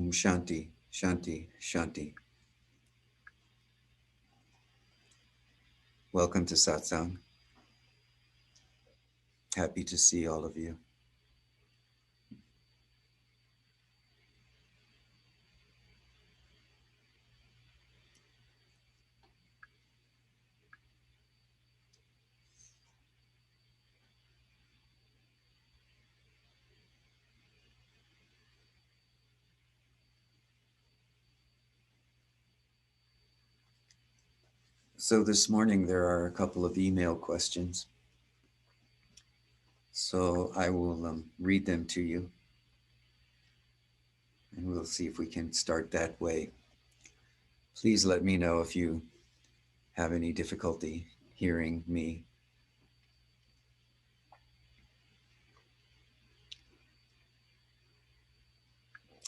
Om Shanti, Shanti, Shanti. Welcome to Satsang. Happy to see all of you. So this morning there are a couple of email questions. So I will read them to you and we'll see if we can start that way. Please let me know if you have any difficulty hearing me.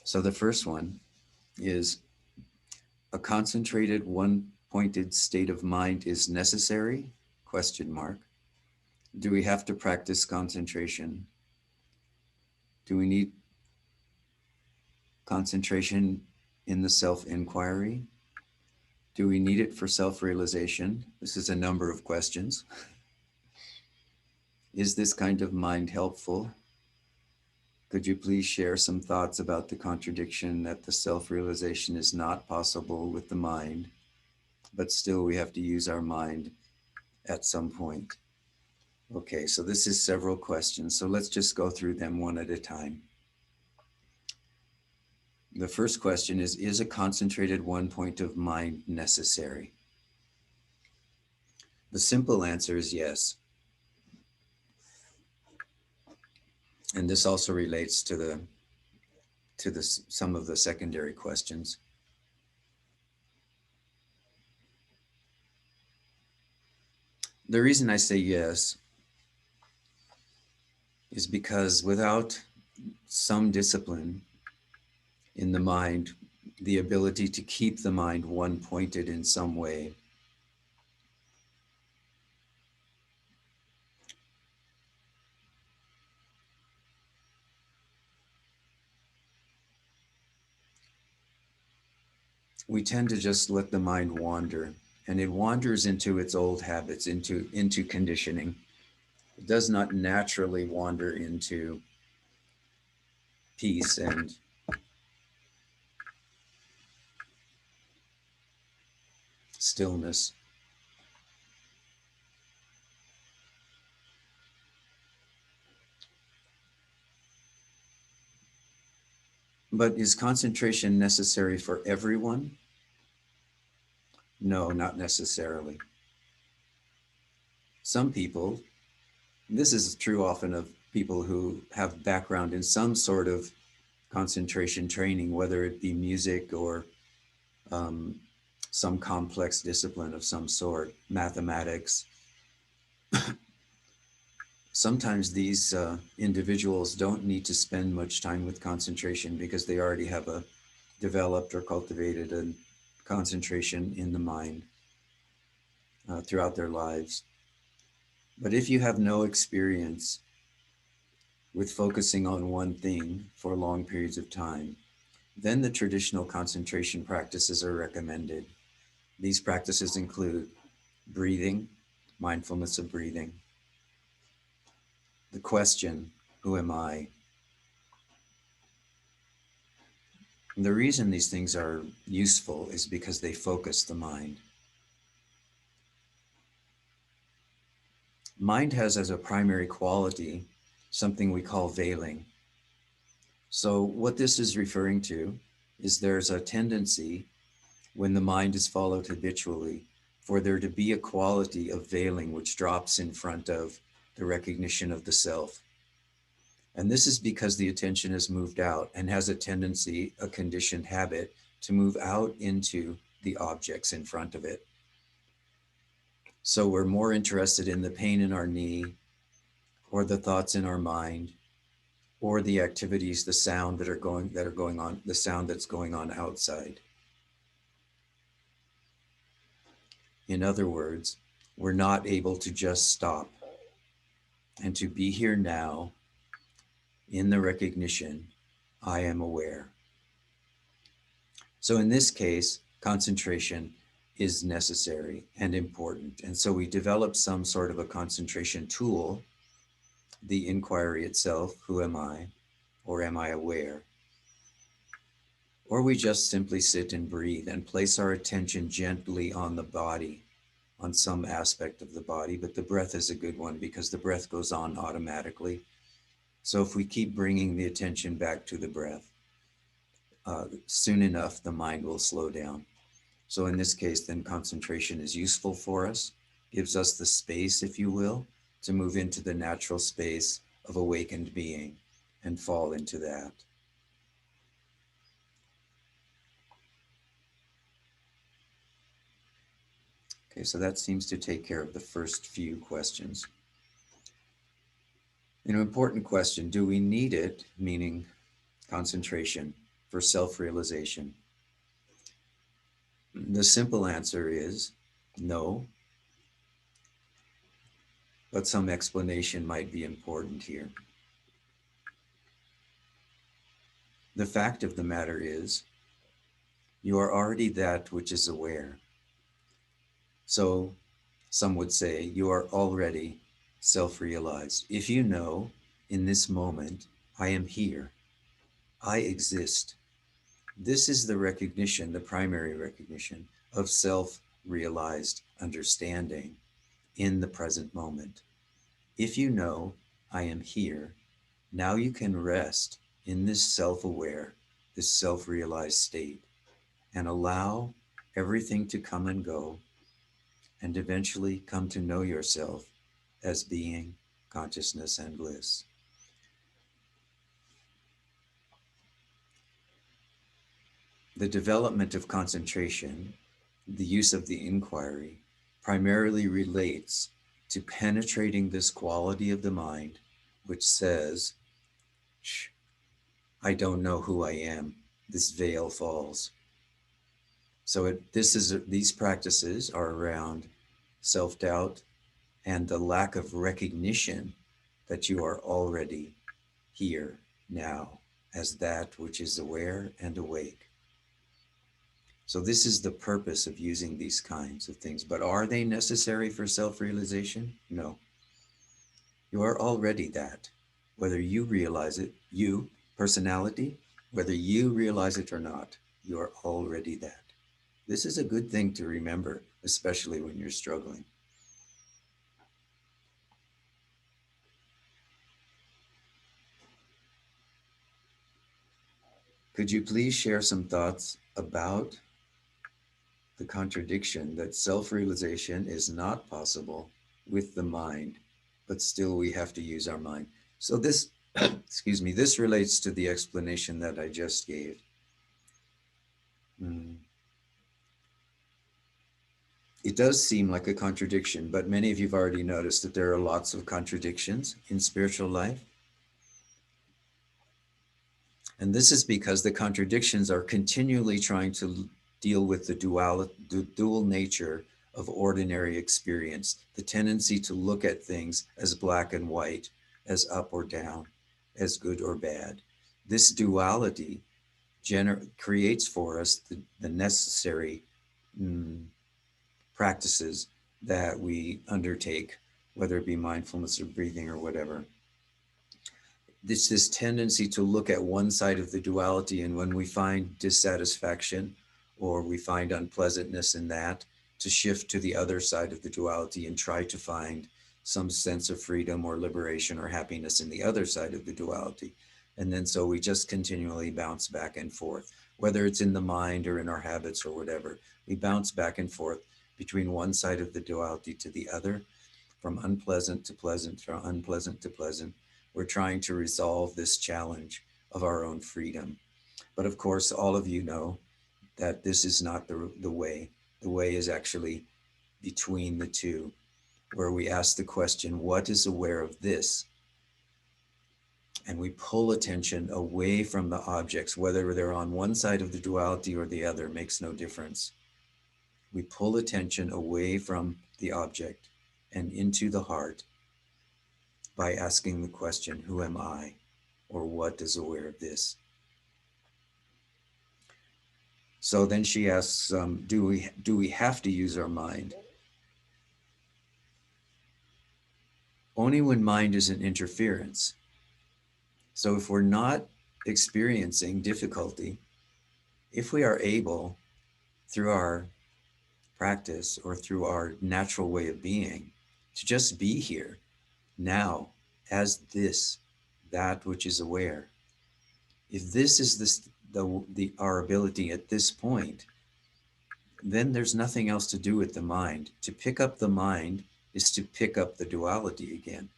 So the first one is, a concentrated one-pointed state of mind is necessary? Question mark. Do we have to practice concentration? Do we need concentration in the self-inquiry? Do we need it for self-realization? This is a number of questions. Is this kind of mind helpful? Could you please share some thoughts about the contradiction that the self-realization is not possible with the mind, but still we have to use our mind at some point? Okay, so this is several questions. So let's just go through them one at a time. The first question is a concentrated one point of mind necessary? The simple answer is yes. And this also relates to some of the secondary questions. The reason I say yes is because without some discipline in the mind, the ability to keep the mind one-pointed in some way, we tend to just let the mind wander, and it wanders into its old habits, into conditioning. It does not naturally wander into peace and stillness. But is concentration necessary for everyone? No, not necessarily. Some people, this is true often of people who have background in some sort of concentration training, whether it be music or some complex discipline of some sort, mathematics. Sometimes these individuals don't need to spend much time with concentration because they already have a developed or cultivated a concentration in the mind throughout their lives. But if you have no experience with focusing on one thing for long periods of time, then the traditional concentration practices are recommended. These practices include breathing, mindfulness of breathing, the question, who am I? And the reason these things are useful is because they focus the mind. Mind has as a primary quality something we call veiling. So what this is referring to is there's a tendency when the mind is followed habitually for there to be a quality of veiling which drops in front of the recognition of the self. And this is because the attention has moved out and has a tendency, a conditioned habit, to move out into the objects in front of it. So we're more interested in the pain in our knee, or the thoughts in our mind, or the activities, the sound that are going on, the sound that's going on outside. In other words, we're not able to just stop and to be here now in the recognition, I am aware. So in this case, concentration is necessary and important. And so we develop some sort of a concentration tool, the inquiry itself, who am I, or am I aware? Or we just simply sit and breathe and place our attention gently on the body, on some aspect of the body, but the breath is a good one because the breath goes on automatically. So if we keep bringing the attention back to the breath, soon enough the mind will slow down. So in this case, then concentration is useful for us, gives us the space, if you will, to move into the natural space of awakened being and fall into that. Okay, so that seems to take care of the first few questions. An important question, do we need it, meaning concentration, for self-realization? The simple answer is no, but some explanation might be important here. The fact of the matter is, you are already that which is aware. So some would say you are already self-realized. If you know in this moment, I am here, I exist. This is the recognition, the primary recognition of self-realized understanding in the present moment. If you know I am here, now you can rest in this self-aware, this self-realized state and allow everything to come and go and eventually come to know yourself as being, consciousness, and bliss. The development of concentration, the use of the inquiry, primarily relates to penetrating this quality of the mind which says, shh, I don't know who I am. This veil falls. So these practices are around self-doubt and the lack of recognition that you are already here now as that which is aware and awake. So this is the purpose of using these kinds of things. But are they necessary for self-realization? No. You are already that. Whether you realize it, you, personality, whether you realize it or not, you are already that. This is a good thing to remember, especially when you're struggling. Could you please share some thoughts about the contradiction that self-realization is not possible with the mind, but still we have to use our mind? So this, excuse me, this relates to the explanation that I just gave. It does seem like a contradiction, but many of you have already noticed that there are lots of contradictions in spiritual life. And this is because the contradictions are continually trying to deal with the dual nature of ordinary experience, the tendency to look at things as black and white, as up or down, as good or bad. This duality creates for us the necessary practices that we undertake, whether it be mindfulness or breathing or whatever. This tendency to look at one side of the duality, and when we find dissatisfaction or we find unpleasantness in that, to shift to the other side of the duality and try to find some sense of freedom or liberation or happiness in the other side of the duality. And then so we just continually bounce back and forth, whether it's in the mind or in our habits or whatever. We bounce back and forth between one side of the duality to the other, from unpleasant to pleasant, from unpleasant to pleasant. We're trying to resolve this challenge of our own freedom. But of course, all of you know that this is not the way. The way is actually between the two, where we ask the question, what is aware of this? And we pull attention away from the objects, whether they're on one side of the duality or the other, makes no difference. We pull attention away from the object and into the heart by asking the question, who am I? Or what is aware of this? So then she asks, do we have to use our mind? Only when mind is in interference. So if we're not experiencing difficulty, if we are able, through our practice or through our natural way of being, to just be here now as this, that which is aware. If this is our ability at this point, then there's nothing else to do with the mind. To pick up the mind is to pick up the duality again.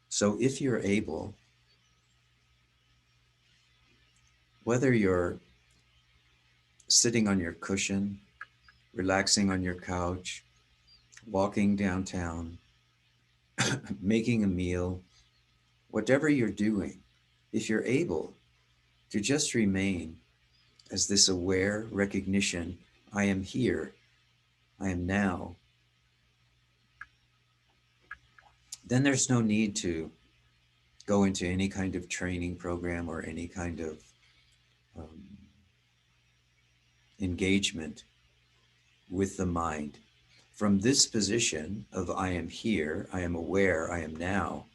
So if you're able, whether you're sitting on your cushion, relaxing on your couch, walking downtown, making a meal, whatever you're doing, if you're able to just remain as this aware recognition, I am here, I am now, then there's no need to go into any kind of training program or any kind of um, engagement with the mind. From this position of I am here, I am aware, I am now,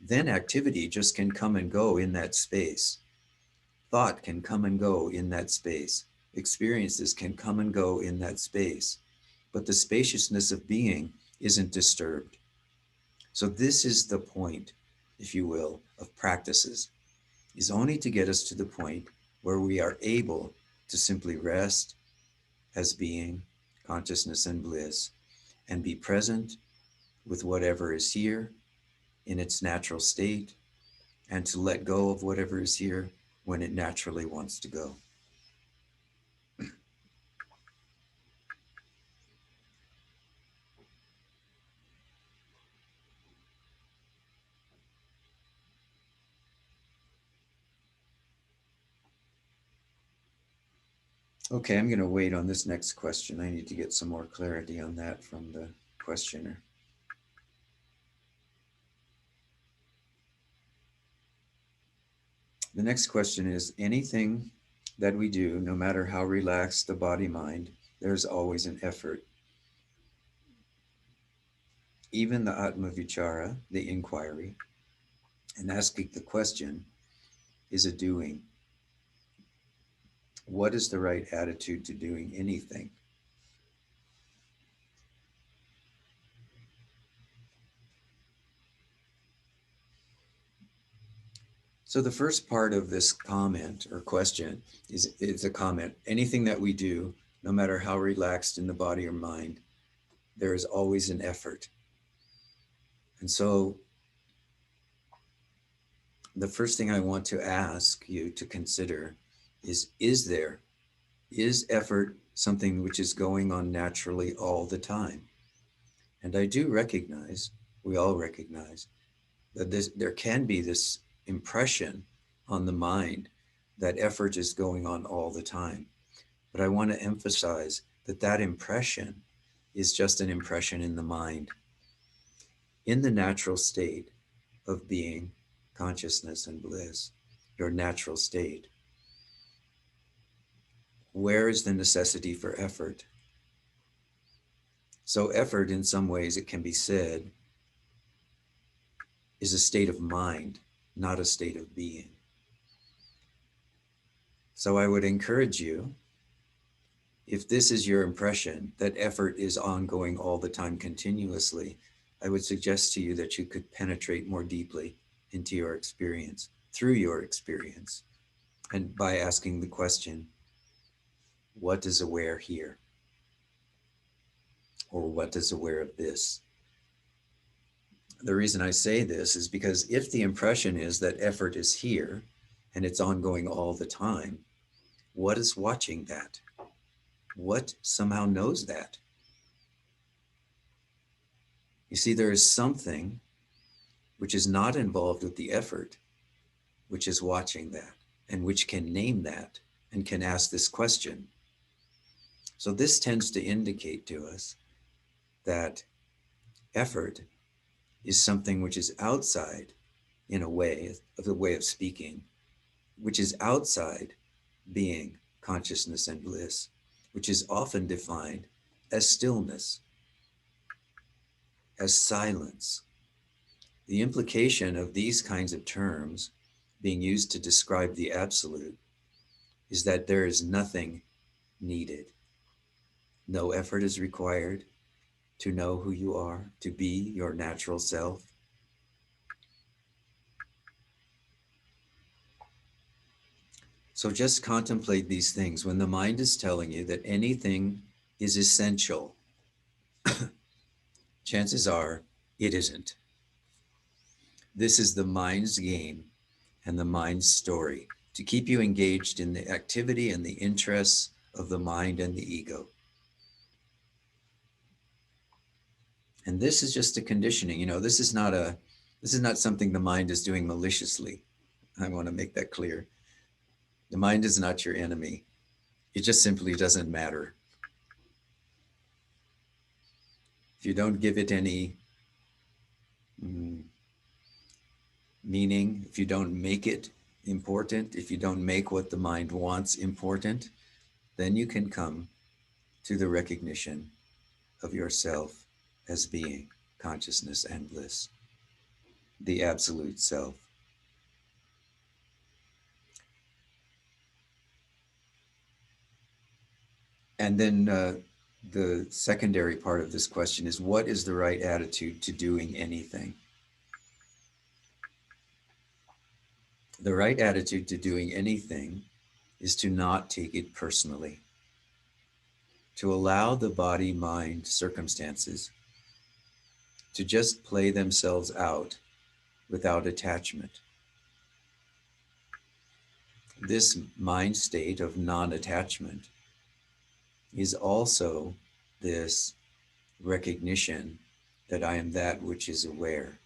then activity just can come and go in that space. Thought can come and go in that space. Experiences can come and go in that space. But the spaciousness of being isn't disturbed. So this is the point, if you will, of practices, is only to get us to the point where we are able to simply rest as being, consciousness and bliss, and be present with whatever is here in its natural state, and to let go of whatever is here when it naturally wants to go. Okay, I'm going to wait on this next question. I need to get some more clarity on that from the questioner. The next question is, anything that we do, no matter how relaxed the body-mind, there's always an effort. Even the atma-vitchara, the inquiry, and asking the question, is a doing. What is the right attitude to doing anything? So the first part of this comment or question is a comment. Anything that we do, no matter how relaxed in the body or mind, there is always an effort. And so the first thing I want to ask you to consider is effort something which is going on naturally all the time? And I do recognize, we all recognize, that there can be this impression on the mind that effort is going on all the time. But I want to emphasize that that impression is just an impression in the mind. In the natural state of being, consciousness and bliss, your natural state, where is the necessity for effort? So effort, in some ways, it can be said, is a state of mind, not a state of being. So I would encourage you, if this is your impression, that effort is ongoing all the time continuously, I would suggest to you that you could penetrate more deeply into your experience, through your experience, and by asking the question, what is aware here? Or what is aware of this? The reason I say this is because if the impression is that effort is here and it's ongoing all the time, what is watching that? What somehow knows that? You see, there is something which is not involved with the effort, which is watching that and which can name that and can ask this question. So this tends to indicate to us that effort is something which is outside, in a way, of the way of speaking, which is outside being, consciousness, and bliss, which is often defined as stillness, as silence. The implication of these kinds of terms being used to describe the absolute is that there is nothing needed. No effort is required to know who you are, to be your natural self. So just contemplate these things. When the mind is telling you that anything is essential, chances are it isn't. This is the mind's game and the mind's story to keep you engaged in the activity and the interests of the mind and the ego. And this is just a conditioning. This is not something the mind is doing maliciously. I want to make that clear. The mind is not your enemy. It just simply doesn't matter. If you don't give it any meaning, if you don't make it important, if you don't make what the mind wants important, then you can come to the recognition of yourself as being, consciousness, and bliss, the absolute self. And then the secondary part of this question is, what is the right attitude to doing anything? The right attitude to doing anything is to not take it personally, to allow the body, mind, circumstances to just play themselves out without attachment. This mind state of non-attachment is also this recognition that I am that which is aware.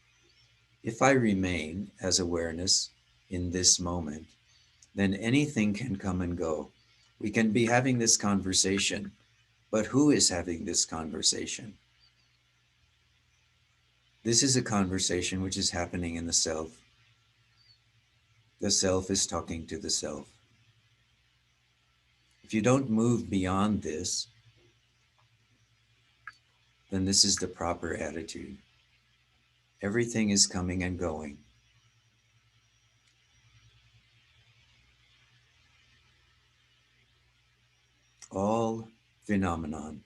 If I remain as awareness in this moment, then anything can come and go. We can be having this conversation, but who is having this conversation? This is a conversation which is happening in the self. The self is talking to the self. If you don't move beyond this, then this is the proper attitude. Everything is coming and going. All phenomenon,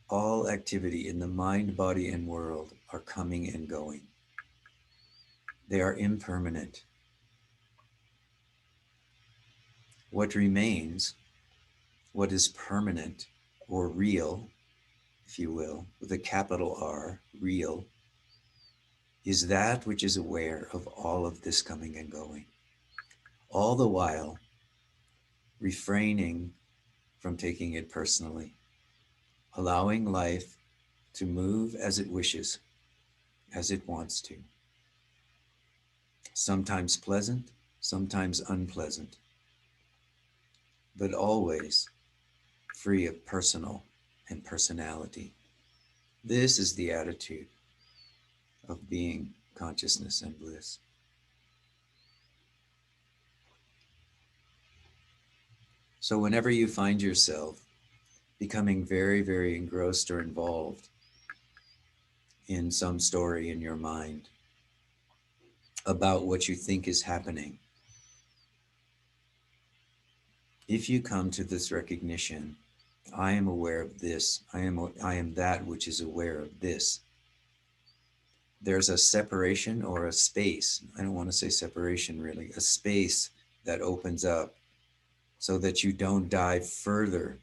all activity in the mind, body, and world are coming and going. They are impermanent. What remains, what is permanent or real, if you will, with a capital R, real, is that which is aware of all of this coming and going, all the while refraining from taking it personally, allowing life to move as it wishes, as it wants to. Sometimes pleasant, sometimes unpleasant, but always free of personal and personality. This is the attitude of being, consciousness, and bliss. So whenever you find yourself becoming very, very engrossed or involved in some story in your mind about what you think is happening, if you come to this recognition, I am aware of this, I am that which is aware of this, there's a separation or a space, I don't want to say separation really, a space that opens up so that you don't dive further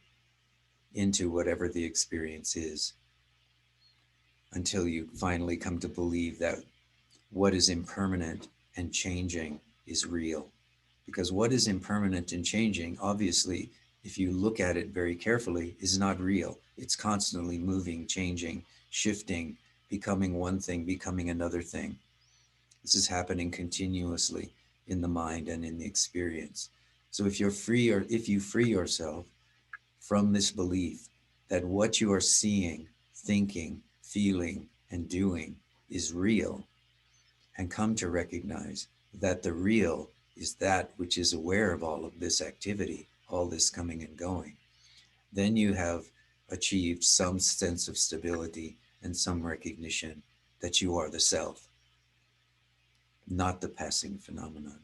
into whatever the experience is until you finally come to believe that what is impermanent and changing is real. Because what is impermanent and changing, obviously, if you look at it very carefully, is not real. It's constantly moving, changing, shifting, becoming one thing, becoming another thing. This is happening continuously in the mind and in the experience. So if you're free, or if you free yourself from this belief that what you are seeing, thinking, feeling, and doing is real, and come to recognize that the real is that which is aware of all of this activity, all this coming and going, then you have achieved some sense of stability and some recognition that you are the self, not the passing phenomenon.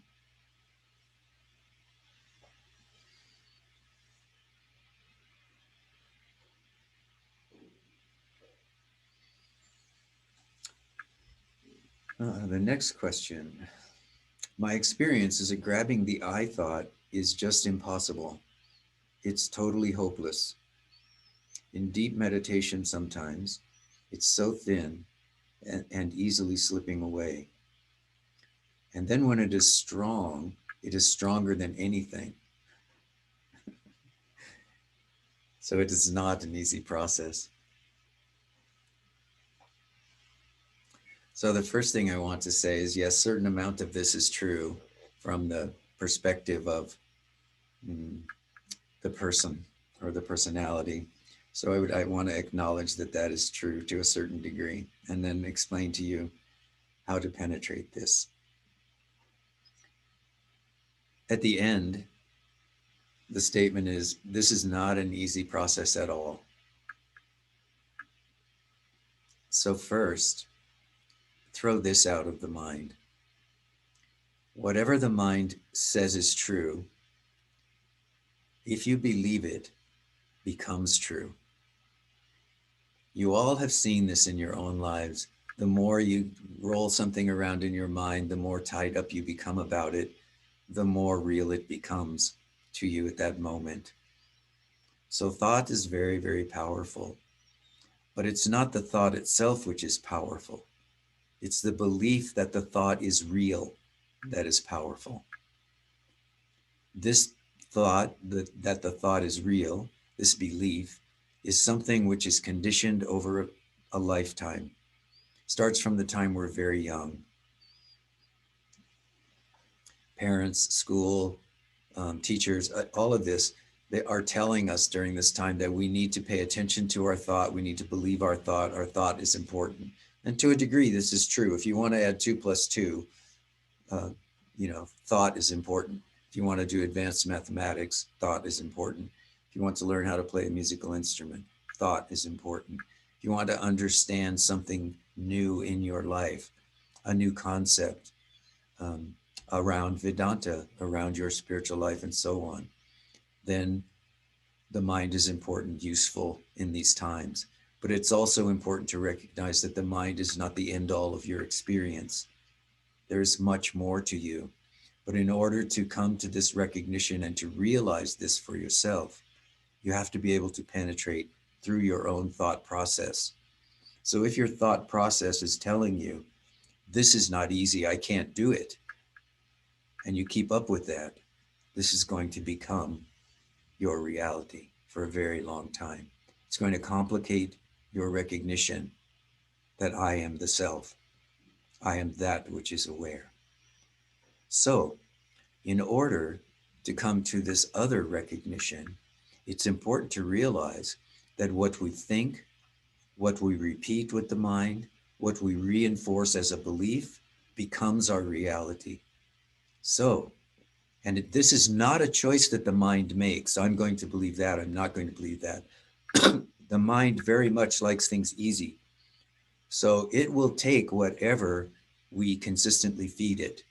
The next question. My experience is that grabbing the I thought is just impossible. It's totally hopeless. In deep meditation, sometimes it's so thin and easily slipping away. And then when it is strong, it is stronger than anything. So it is not an easy process. So the first thing I want to say is, yes, certain amount of this is true from the perspective of the person or the personality. So I want to acknowledge that that is true to a certain degree, and then explain to you how to penetrate this. At the end, the statement is, this is not an easy process at all. So first, throw this out of the mind. Whatever the mind says is true, if you believe it, becomes true. You all have seen this in your own lives. The more you roll something around in your mind, the more tied up you become about it, the more real it becomes to you at that moment. So thought is very, very powerful. But it's not the thought itself which is powerful. It's the belief that the thought is real that is powerful. This thought, that the thought is real, this belief, is something which is conditioned over a lifetime. Starts from the time we're very young. Parents, school, teachers, all of this, they are telling us during this time that we need to pay attention to our thought. We need to believe our thought is important. And to a degree, this is true. If you want to add 2 plus 2, thought is important. If you want to do advanced mathematics, thought is important. If you want to learn how to play a musical instrument, thought is important. If you want to understand something new in your life, a new concept around Vedanta, around your spiritual life and so on, then the mind is important, useful in these times. But it's also important to recognize that the mind is not the end all of your experience. There's much more to you. But in order to come to this recognition and to realize this for yourself, you have to be able to penetrate through your own thought process. So if your thought process is telling you, this is not easy, I can't do it, and you keep up with that, this is going to become your reality for a very long time. It's going to complicate your recognition that I am the self. I am that which is aware. So, in order to come to this other recognition, it's important to realize that what we think, what we repeat with the mind, what we reinforce as a belief becomes our reality. So, and this is not a choice that the mind makes. I'm going to believe that, I'm not going to believe that. The mind very much likes things easy. So it will take whatever we consistently feed it,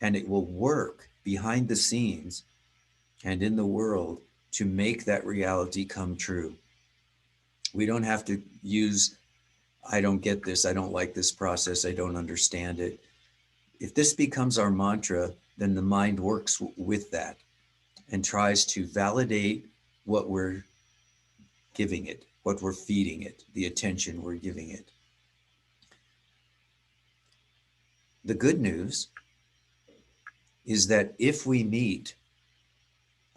and it will work behind the scenes and in the world to make that reality come true. We don't have to use, I don't get this, I don't like this process, I don't understand it. If this becomes our mantra, then the mind works with that and tries to validate what we're giving it, what we're feeding it, the attention we're giving it. The good news is that if we meet,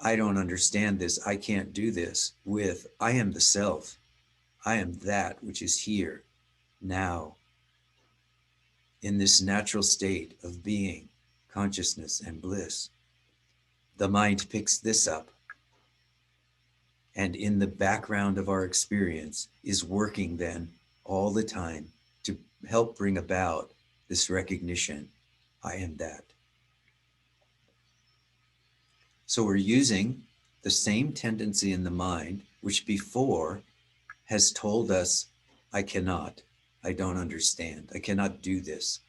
I don't understand this, I can't do this, with I am the self, I am that which is here, now, in this natural state of being, consciousness, and bliss, the mind picks this up, and in the background of our experience is working then all the time to help bring about this recognition, I am that. So we're using the same tendency in the mind, which before has told us, I cannot, I don't understand, I cannot do this.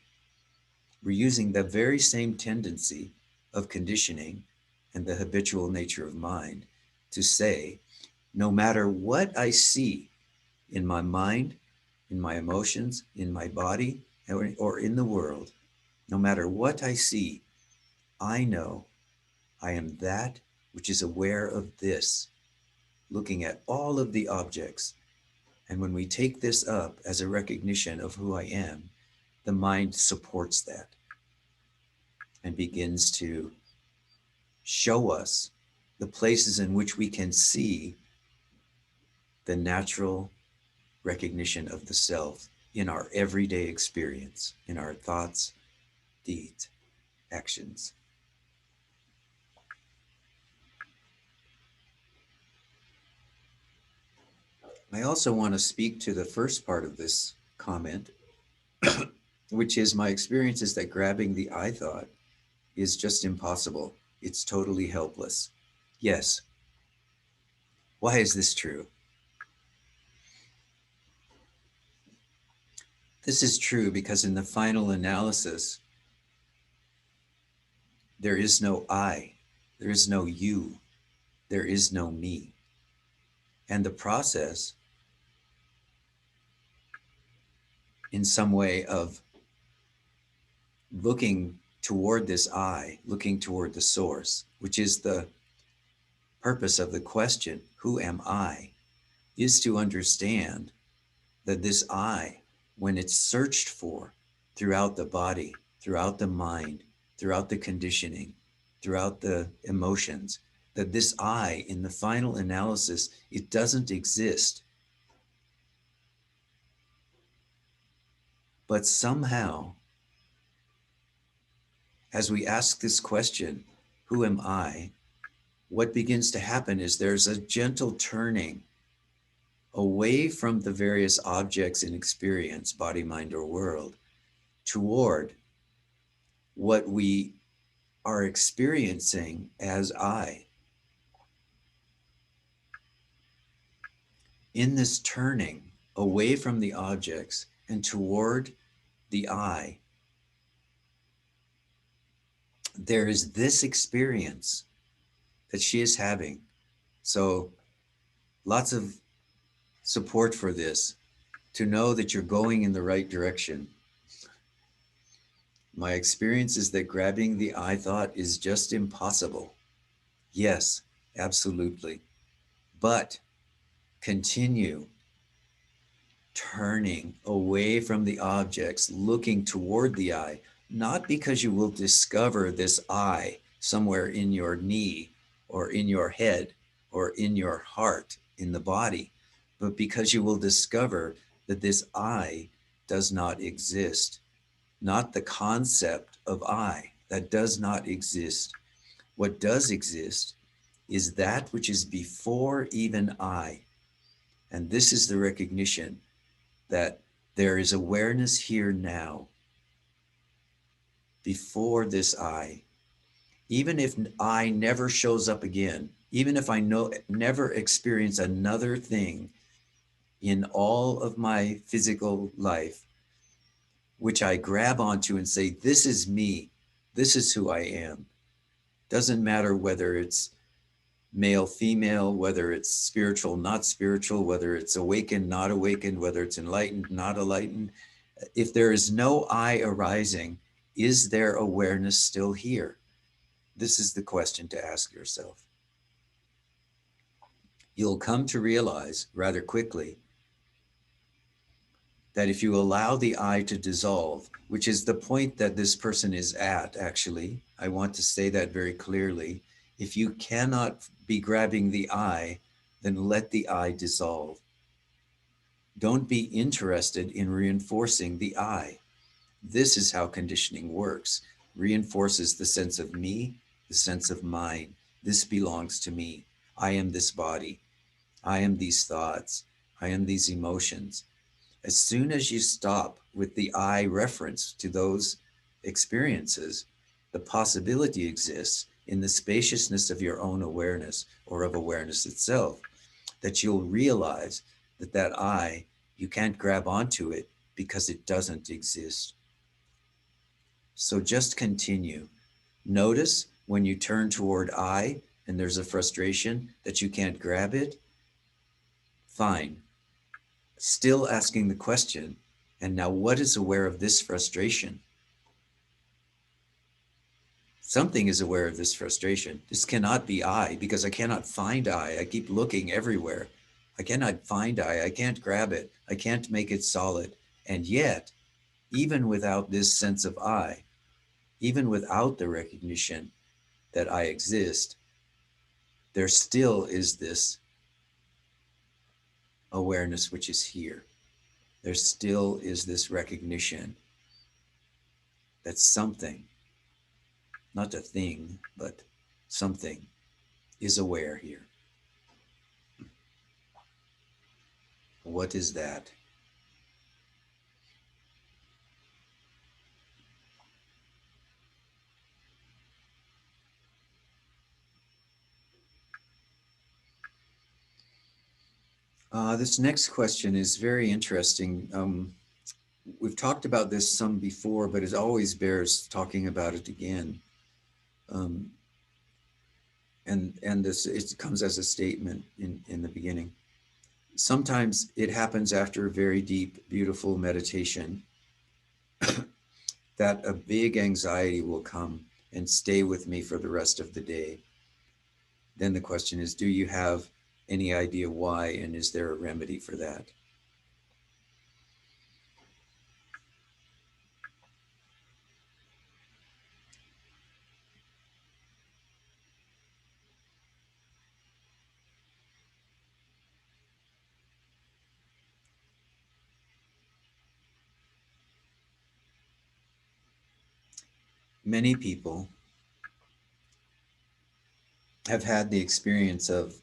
We're using the very same tendency of conditioning and the habitual nature of mind to say, no matter what I see in my mind, in my emotions, in my body, or in the world, no matter what I see, I know I am that which is aware of this, looking at all of the objects. And when we take this up as a recognition of who I am, the mind supports that and begins to show us the places in which we can see the natural recognition of the self in our everyday experience, in our thoughts, deeds, actions. I also want to speak to the first part of this comment, which is my experience is that grabbing the I thought is just impossible. It's totally helpless. Yes. Why is this true? This is true because in the final analysis, there is no I, there is no you, there is no me. And the process, in some way, of looking toward this I, looking toward the source, which is the purpose of the question, who am I, is to understand that this I, when it's searched for throughout the body, throughout the mind, throughout the conditioning, throughout the emotions, that this I, in the final analysis, it doesn't exist. But somehow, as we ask this question, who am I? What begins to happen is there's a gentle turning away from the various objects in experience, body, mind, or world, toward what we are experiencing as I. In this turning away from the objects and toward the I, there is this experience that she is having. So lots of support for this, to know that you're going in the right direction. My experience is that grabbing the I thought is just impossible. Yes, absolutely. But continue turning away from the objects, looking toward the I, not because you will discover this I somewhere in your knee or in your head or in your heart, in the body, but because you will discover that this I does not exist. Not the concept of I, that does not exist. What does exist is that which is before even I. And this is the recognition that there is awareness here now, before this I. Even if I never shows up again, even if I never experience another thing in all of my physical life, which I grab onto and say, this is me, this is who I am. Doesn't matter whether it's male, female, whether it's spiritual, not spiritual, whether it's awakened, not awakened, whether it's enlightened, not enlightened. If there is no I arising, is there awareness still here? This is the question to ask yourself. You'll come to realize rather quickly that if you allow the I to dissolve, which is the point that this person is at, actually, I want to say that very clearly. If you cannot be grabbing the I, then let the I dissolve. Don't be interested in reinforcing the I. This is how conditioning works. Reinforces the sense of me, the sense of mine. This belongs to me. I am this body. I am these thoughts. I am these emotions. As soon as you stop with the I reference to those experiences, the possibility exists in the spaciousness of your own awareness or of awareness itself, that you'll realize that that I, you can't grab onto it because it doesn't exist. So just continue. Notice when you turn toward I and there's a frustration that you can't grab it. Fine. Still asking the question, and now what is aware of this frustration? Something is aware of this frustration. This cannot be I because I cannot find I. I keep looking everywhere. I cannot find I. I can't grab it. I can't make it solid. And yet, even without this sense of I, even without the recognition that I exist, there still is this awareness which is here. There still is this recognition that something, not a thing, but something is aware here. What is that? This next question is very interesting. We've talked about this some before, but it always bears talking about it again. Um, and this, it comes as a statement in the beginning. Sometimes it happens after a very deep, beautiful meditation that a big anxiety will come and stay with me for the rest of the day. Then the question is, do you have any idea why, and is there a remedy for that? Many people have had the experience of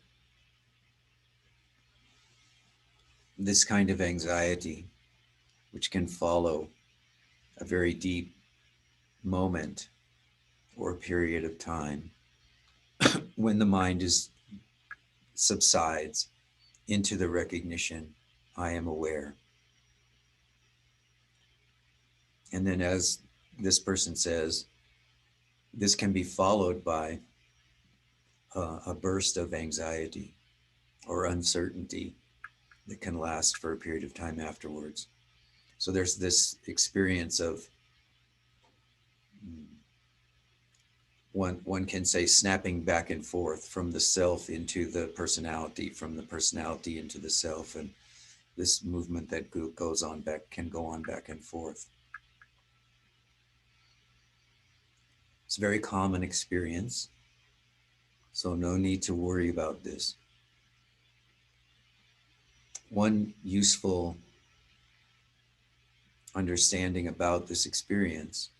this kind of anxiety, which can follow a very deep moment or a period of time when the mind is subsides into the recognition, I am aware. And then, as this person says, this can be followed by a burst of anxiety or uncertainty that can last for a period of time afterwards. So there's this experience of one can say snapping back and forth from the self into the personality, from the personality into the self, and this movement that goes on back can go on back and forth. It's a very common experience, so no need to worry about this. One useful understanding about this experience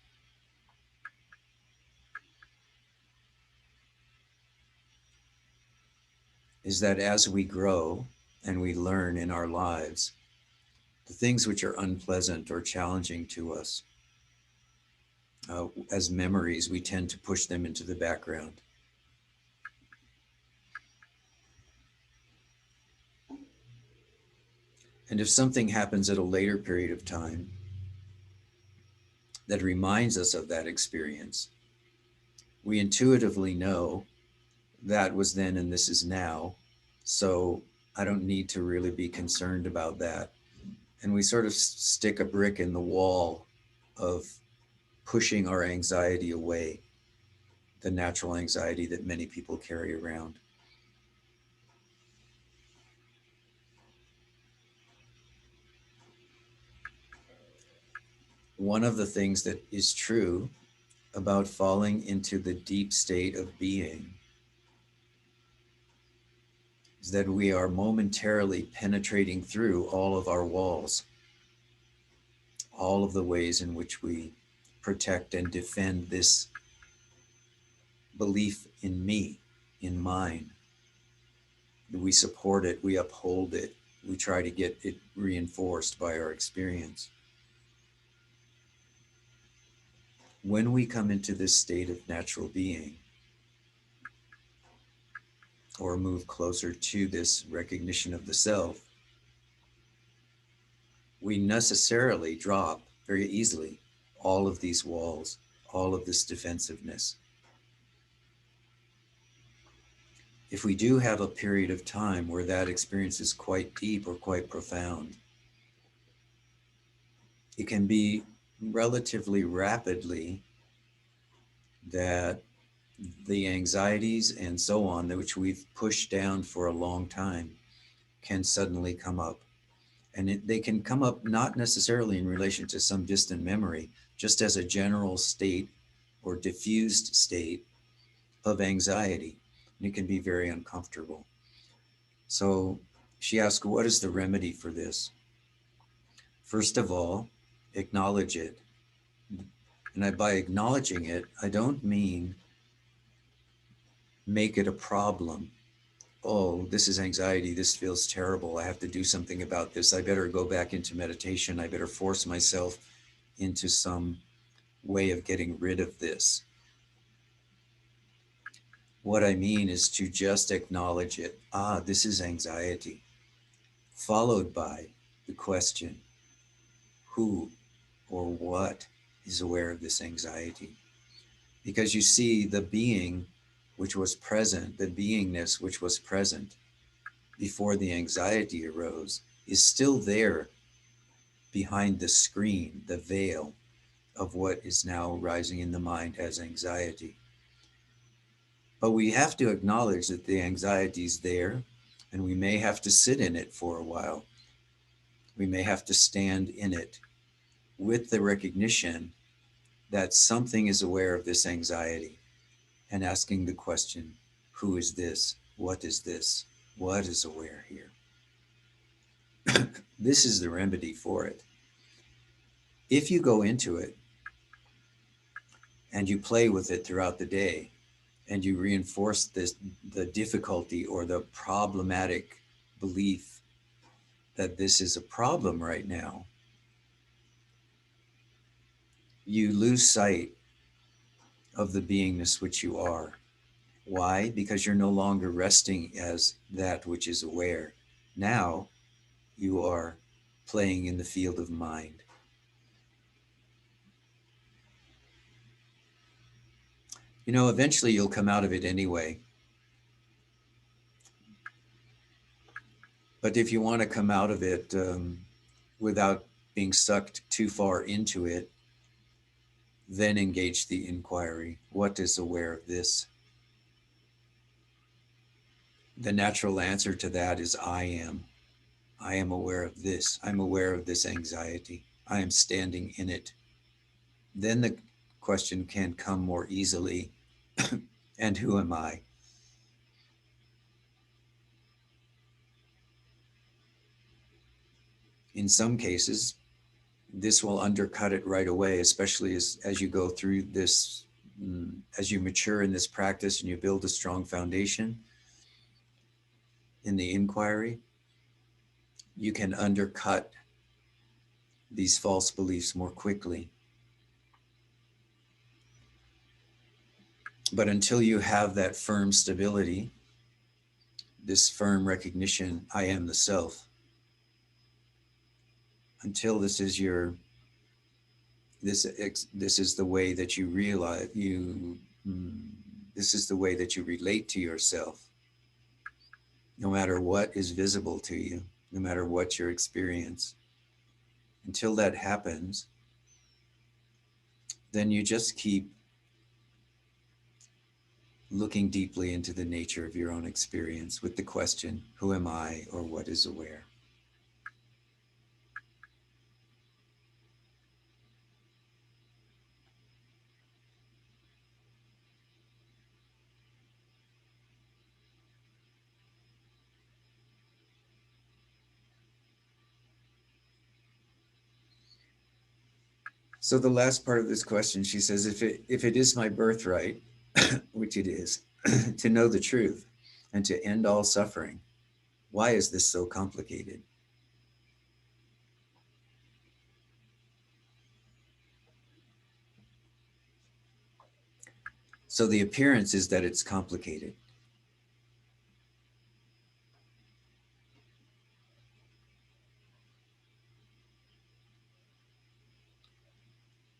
is that as we grow and we learn in our lives, the things which are unpleasant or challenging to us, as memories, we tend to push them into the background. And if something happens at a later period of time that reminds us of that experience, we intuitively know that was then and this is now, so I don't need to really be concerned about that. And we sort of stick a brick in the wall of pushing our anxiety away, the natural anxiety that many people carry around. One of the things that is true about falling into the deep state of being is that we are momentarily penetrating through all of our walls, all of the ways in which we protect and defend this belief in me, in mine. We support it, we uphold it, we try to get it reinforced by our experience. When we come into this state of natural being, or move closer to this recognition of the self, we necessarily drop very easily all of these walls, all of this defensiveness. If we do have a period of time where that experience is quite deep or quite profound, it can be relatively rapidly that the anxieties and so on, which we've pushed down for a long time, can suddenly come up. And they can come up not necessarily in relation to some distant memory, just as a general state or diffused state of anxiety. And it can be very uncomfortable. So she asked, what is the remedy for this? First of all, acknowledge it. And by acknowledging it, I don't mean make it a problem. Oh, this is anxiety. This feels terrible. I have to do something about this. I better go back into meditation. I better force myself into some way of getting rid of this. What I mean is to just acknowledge it. Ah, this is anxiety. Followed by the question, who or what is aware of this anxiety? Because you see, the being which was present, the beingness which was present before the anxiety arose, is still there behind the screen, the veil of what is now rising in the mind as anxiety. But we have to acknowledge that the anxiety is there, and we may have to sit in it for a while. We may have to stand in it with the recognition that something is aware of this anxiety, and asking the question, who is this? What is this? What is aware here? This is the remedy for it. If you go into it and you play with it throughout the day, and you reinforce the difficulty or the problematic belief that this is a problem right now, you lose sight of the beingness which you are. Why? Because you're no longer resting as that which is aware. Now you are playing in the field of mind. You know, eventually you'll come out of it anyway. But if you want to come out of it without being sucked too far into it, then engage the inquiry. What is aware of this? The natural answer to that is I am. I am aware of this. I'm aware of this anxiety. I am standing in it. Then the question can come more easily. And who am I? In some cases, this will undercut it right away, especially as you go through this, as you mature in this practice and you build a strong foundation in the inquiry, you can undercut these false beliefs more quickly. But until you have that firm stability, this firm recognition, I am the self, until this is your, this is the way that you realize you, this is the way that you relate to yourself, no matter what is visible to you, no matter what your experience. Until that happens, then you just keep looking deeply into the nature of your own experience with the question, who am I, or what is aware? So the last part of this question, she says, if it is my birthright, which it is, to know the truth and to end all suffering, why is this so complicated? So the appearance is that it's complicated.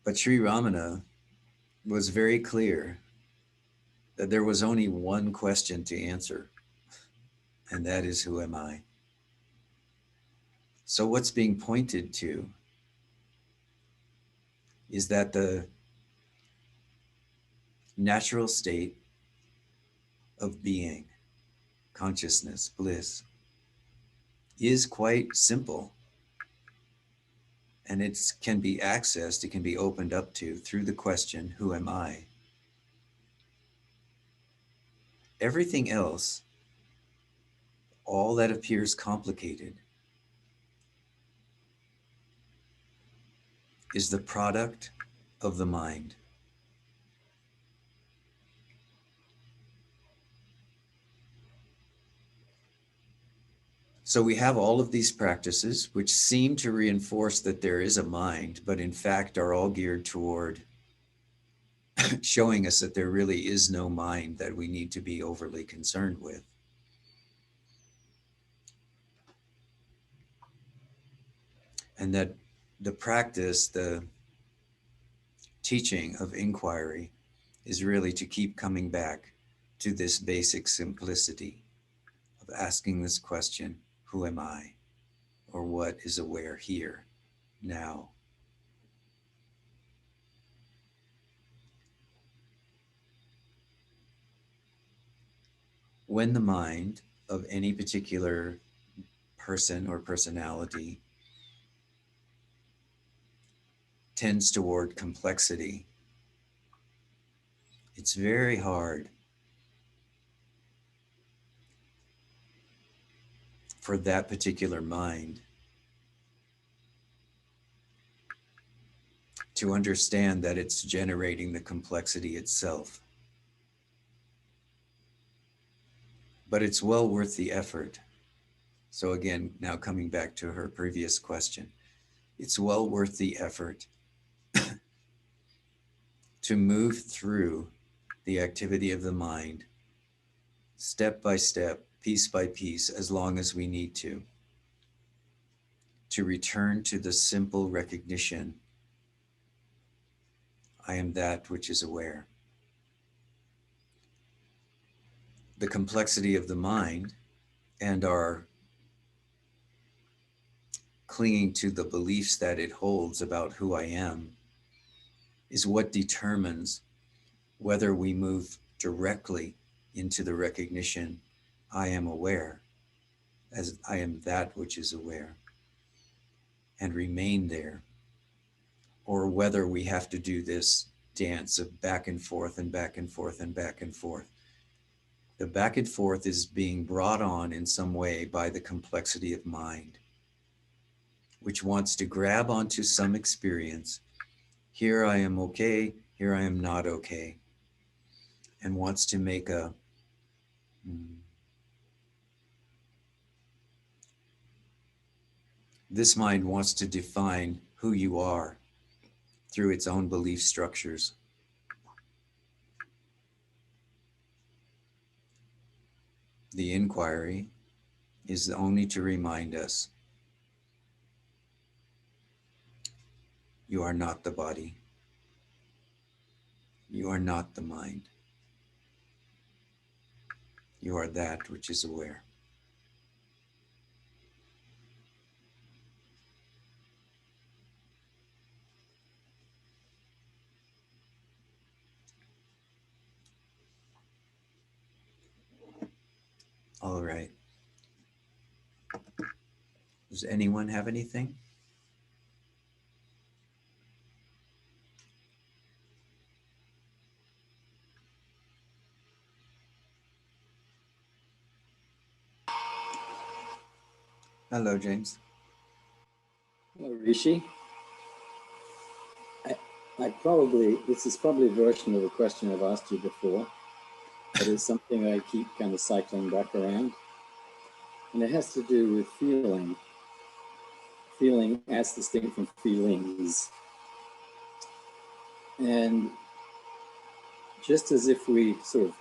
But Sri Ramana was very clear that there was only one question to answer, and that is, who am I? So what's being pointed to is that the natural state of being, consciousness, bliss, is quite simple. And it can be accessed, it can be opened up to through the question, who am I? Everything else, all that appears complicated, is the product of the mind. So we have all of these practices which seem to reinforce that there is a mind, but in fact are all geared toward showing us that there really is no mind that we need to be overly concerned with. And that the practice, the teaching of inquiry is really to keep coming back to this basic simplicity of asking this question, who am I? Or what is aware here, now? When the mind of any particular person or personality tends toward complexity, it's very hard for that particular mind to understand that it's generating the complexity itself. But it's well worth the effort. So again, now coming back to her previous question, it's well worth the effort to move through the activity of the mind step by step, piece by piece, as long as we need to return to the simple recognition, I am that which is aware. The complexity of the mind and our clinging to the beliefs that it holds about who I am is what determines whether we move directly into the recognition, I am aware, as I am that which is aware, and remain there, or whether we have to do this dance of back and forth and back and forth and back and forth. The back and forth is being brought on in some way by the complexity of mind, which wants to grab onto some experience. Here I am okay, here I am not okay, and wants to make a this mind wants to define who you are through its own belief structures. The inquiry is only to remind us, you are not the body. You are not the mind. You are that which is aware. All right. Does anyone have anything? Hello, James. Hello, Rishi. This is probably a version of a question I've asked you before, but it's something I keep kind of cycling back around. And it has to do with feeling as distinct from feelings. And just as if we sort of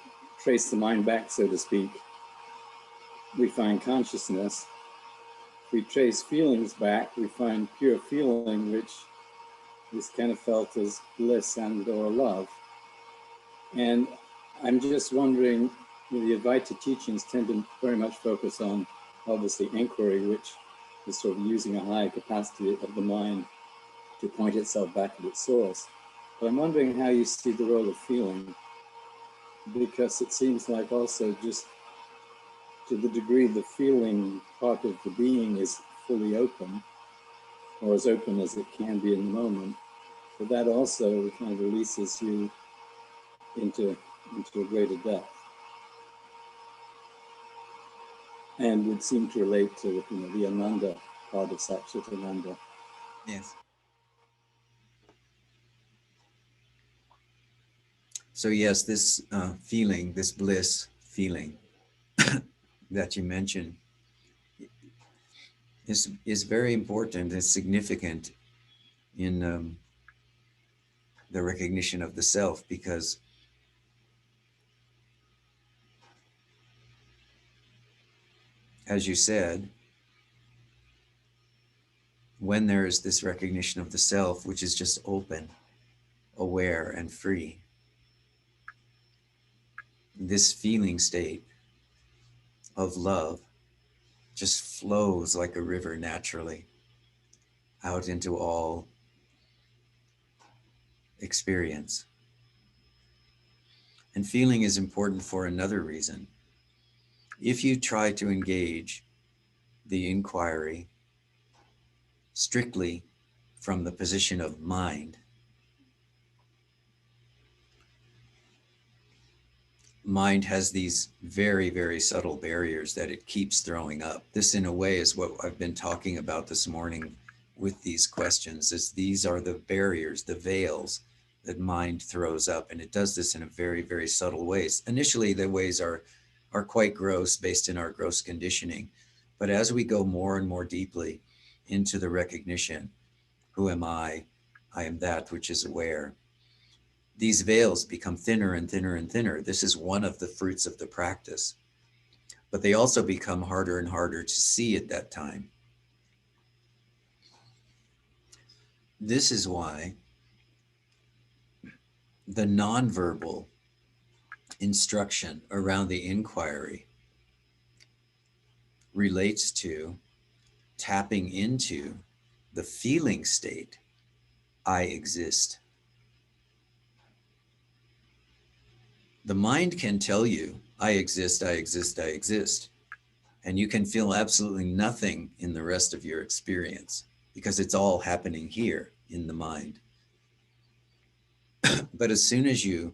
trace the mind back, so to speak, we find consciousness. If we trace feelings back, we find pure feeling, which is kind of felt as bliss and or love. And I'm just wondering, the Advaita teachings tend to very much focus on, obviously, inquiry, which is sort of using a higher capacity of the mind to point itself back at its source. But I'm wondering how you see the role of feeling, because it seems like also just to the degree the feeling part of the being is fully open, or as open as it can be in the moment, but that also kind of releases you into a greater depth, and would seem to relate to the Ananda part of Satchitananda. Yes. So yes, this feeling, this bliss feeling that you mentioned is very important and significant in the recognition of the self, because as you said, when there is this recognition of the self, which is just open, aware, and free, this feeling state of love just flows like a river naturally out into all experience. And feeling is important for another reason. If you try to engage the inquiry strictly from the position of mind, mind has these very, very subtle barriers that it keeps throwing up. This, in a way, is what I've been talking about this morning with these questions, is these are the barriers, the veils that mind throws up. And it does this in a very, very subtle ways. Initially, the ways are quite gross based in our gross conditioning. But as we go more and more deeply into the recognition, who am I? I am that which is aware. These veils become thinner and thinner and thinner. This is one of the fruits of the practice. But they also become harder and harder to see at that time. This is why the nonverbal instruction around the inquiry relates to tapping into the feeling state, I exist. The mind can tell you, I exist, I exist, I exist. And you can feel absolutely nothing in the rest of your experience because it's all happening here in the mind. But as soon as you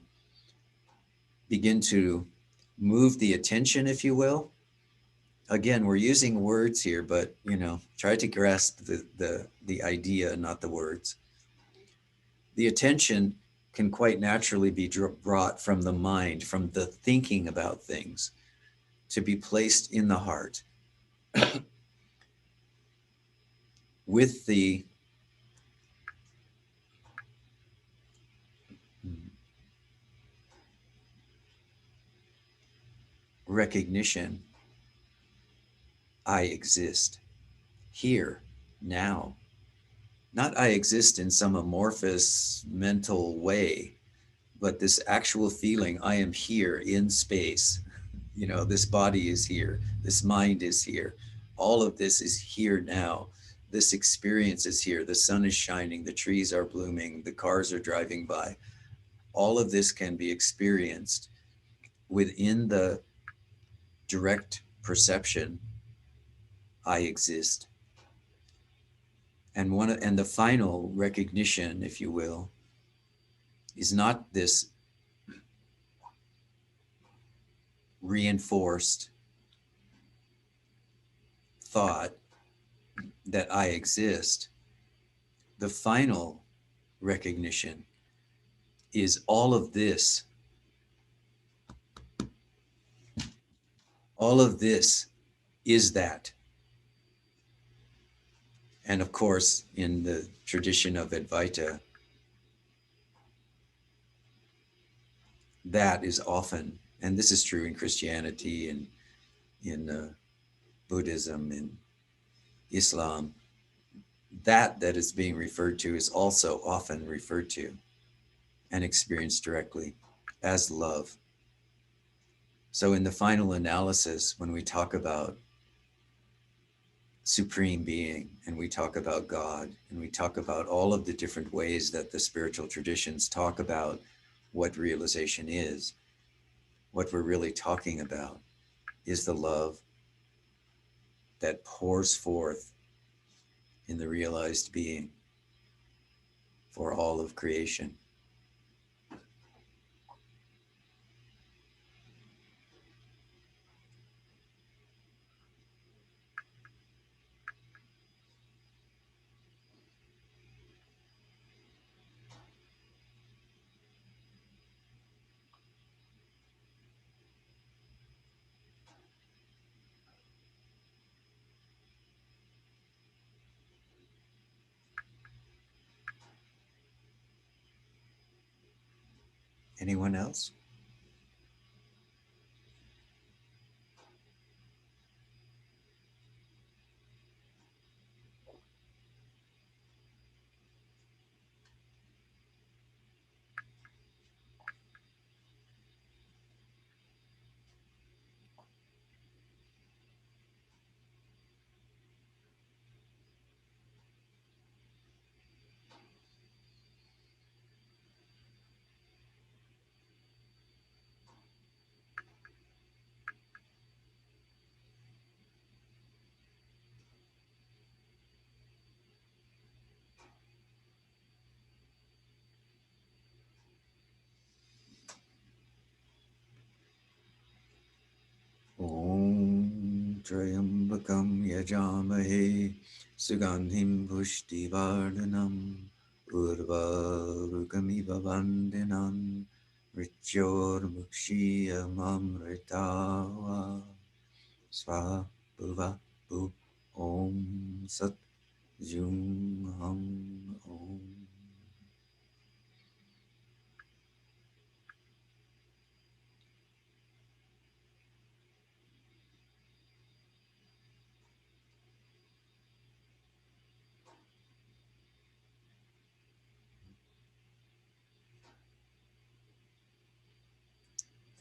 begin to move the attention, if you will, again, we're using words here, but try to grasp the idea, not the words. The attention can quite naturally be brought from the mind, from the thinking about things, to be placed in the heart with the recognition, I exist here, now. Not I exist in some amorphous mental way, but this actual feeling, I am here in space. This body is here, this mind is here. All of this is here now. This experience is here. The sun is shining, the trees are blooming, the cars are driving by. All of this can be experienced within the direct perception, I exist. And the final recognition, if you will, is not this reinforced thought that I exist. The final recognition is all of this. All of this is that. And of course, in the tradition of Advaita, that is often, and this is true in Christianity and in Buddhism and Islam, that is being referred to is also often referred to and experienced directly as love. So, in the final analysis, when we talk about supreme being and we talk about God and we talk about all of the different ways that the spiritual traditions talk about what realization is, what we're really talking about is the love that pours forth in the realized being for all of creation. Anyone else? Om Trayambakam Yajamahe Sugandhim Pushtivardhanam Urvarukamiva Vandinan Mrityor Mukshiyamamritawa Swa Bhuva Bhu Om Sat Jung Hum Om.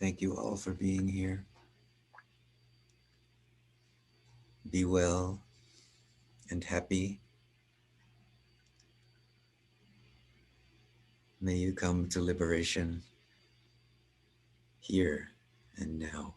Thank you all for being here. Be well and happy. May you come to liberation here and now.